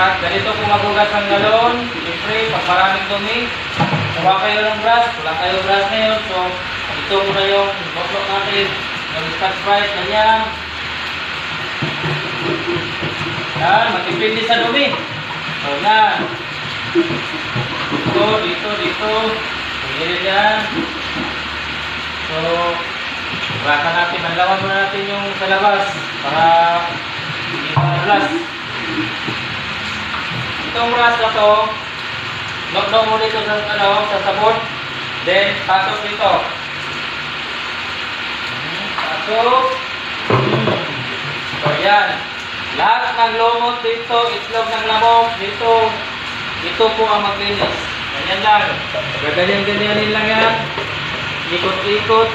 Ganito po magugas ng galon. Siyempre, pag maraming dumi, kuha kayo ng brush. Wala kayo brush ngayon. So, ito muna yung boklok natin. Yung Scotch Brite, ganyan. Yan, matipid din sa dumi. So, yan. Dito. Pagilid yan. So, baka natin, manlawan muna natin yung sa labas para hindi ma-rust. Itong rust na to, lock mo dito sa, sa sabon, then pasok dito. Pasok. So, yan. Lahat ng lumot dito, itlog ng lamok, dito, ito po ang maglinis. Ganyan lang. Gaganyan-ganyanin lang yan. Ikot-ikot.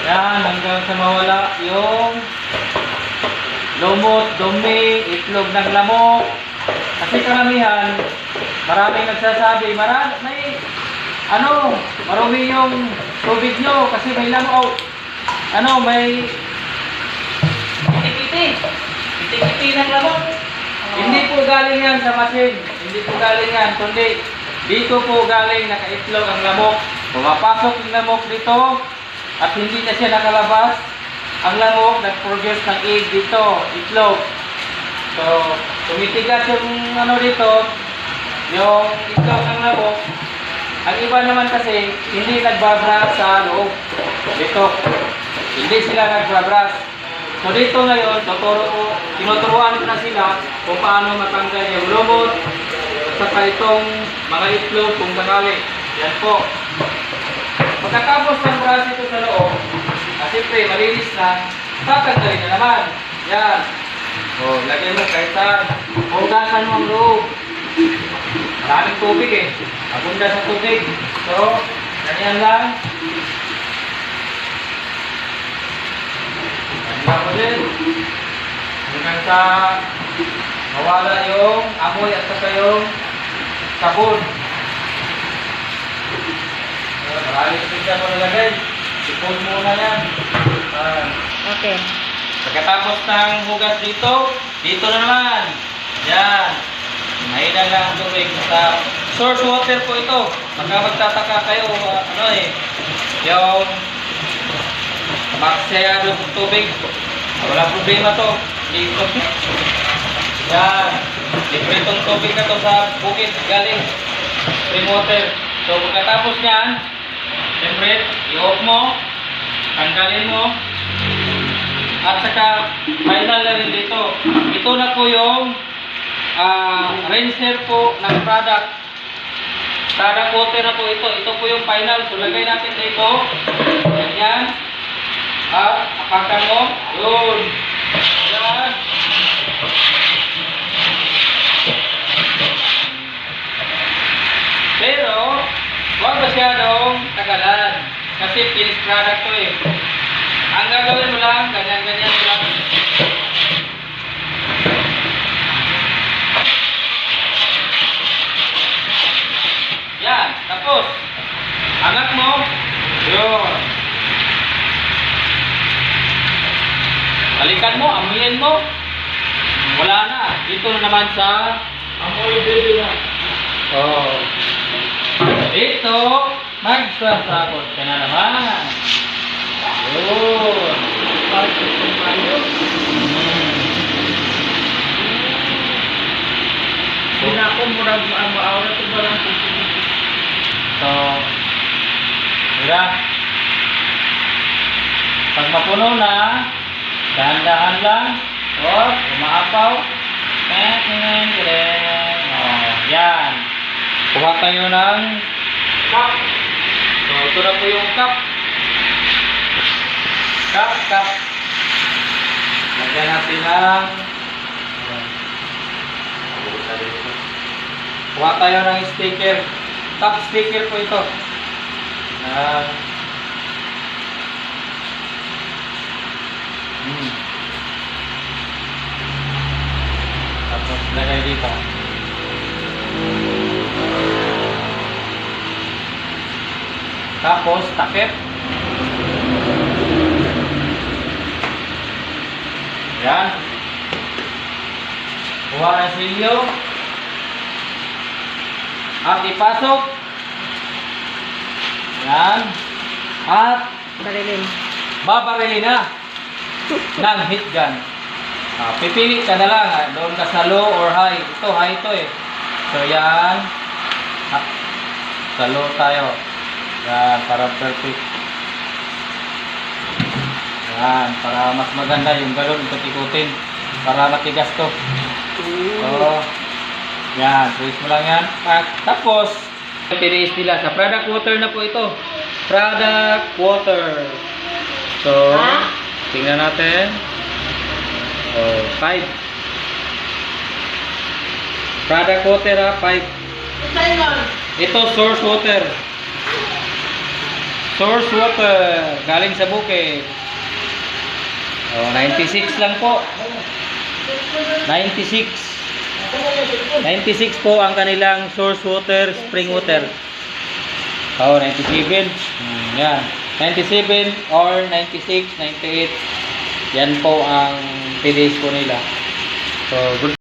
Yan, hanggang sa mawala yung lumot, dumi, itlog ng lamok. Kasi karamihan, maraming nagsasabi, marumi yung tubig nyo kasi may lamok. May Kiti-kiti ng lamok. Hindi po galing yan sa machine. Hindi po galing yan. Kundi dito po galing nakaitlog ang lamok. Pumapasok yung lamok dito at hindi na siya nakalabas. Ang lamok nag-produce ng egg dito, itlog. So, tumitigas yung dito, yung itlog ng lamok. Ang iba naman kasi hindi nagbabras sa loob. Dito. Hindi sila nagbabras. So dito ngayon, tinuturuan ko na sila kung paano matanggal yung lumot at saka itong mga itlog kung sakali. Yan po. Pagkatapos ng brush ito sa loob, siyempre malinis na, tatanggalin na naman. Yan. O, lagay mo kahit saan. Hugasan mo ang loob. Maraming tubig eh. Abunda sa tubig. So, ganyan lang. Ganyan ulit. Hanggang sa mawala yung amoy at saka yung sabon. Maraming pizza mo nalagay. Sipon muna yan. Okay. Pagkatapos ng hugas dito, dito na naman. Yan. Mahina lang ang tubig. Sa source water po ito. Baka magtataka kayo, yung magsayado sa tubig. Wala problema to. Dito. Yan. Libre itong tubig na to sa bukid galing. Spring water. So pagkatapos niyan, siyempre, i-off mo, tanggalin mo, at saka final na rin dito. Ito na po yung rinser po ng product. Product water na po ito. Ito po yung final. So lagay natin dito. Ganyan. At apakan mo. Yun. Yan. Pero, huwag masyadong tagalan. Kasi finished product to eh. Ang gagawin mo lang, ganyan-ganyan lang. Yan, tapos. Angat mo. Yun. Balikan mo, amuyin mo. Wala na. Dito na naman sa amoy baby na. Oh. Dito, magsasakot ka na naman. Yun. Hindi na ako murag maaura ito ba lang. So, mira. Pag mapuno na, dahan-dahan lang. O, umaapaw. Yan. Kuha tayo ng cup. So, ito na po yung cup. Cup. Lagyan natin ng kuha tayo ng sticker. Top sticker po ito. Tapos lagay dito. Tapos takip. Yan. Kuha ng silyo. At ipasok. Yan. At Barilin. babarilin na ng heat gun. Pipili ka na lang. Doon ka sa low or high. Ito, high ito eh. So yan. Sa low tayo. Yan, para perfect. Yan, para mas maganda yung galon. Ikot-ikutin. Para matigas to. So, yan. Twist mo lang yan. At tapos, tiniis nila. Sa product water na po ito. Product water. So, tingnan natin. 5. Product water 5. Ito source water. Source water. Galing sa bukid. 96 lang po. 96. 96 po ang kanilang source water, spring water. 97. Yan. 97 or 96, 98. Yan po ang PDS po nila. So, good.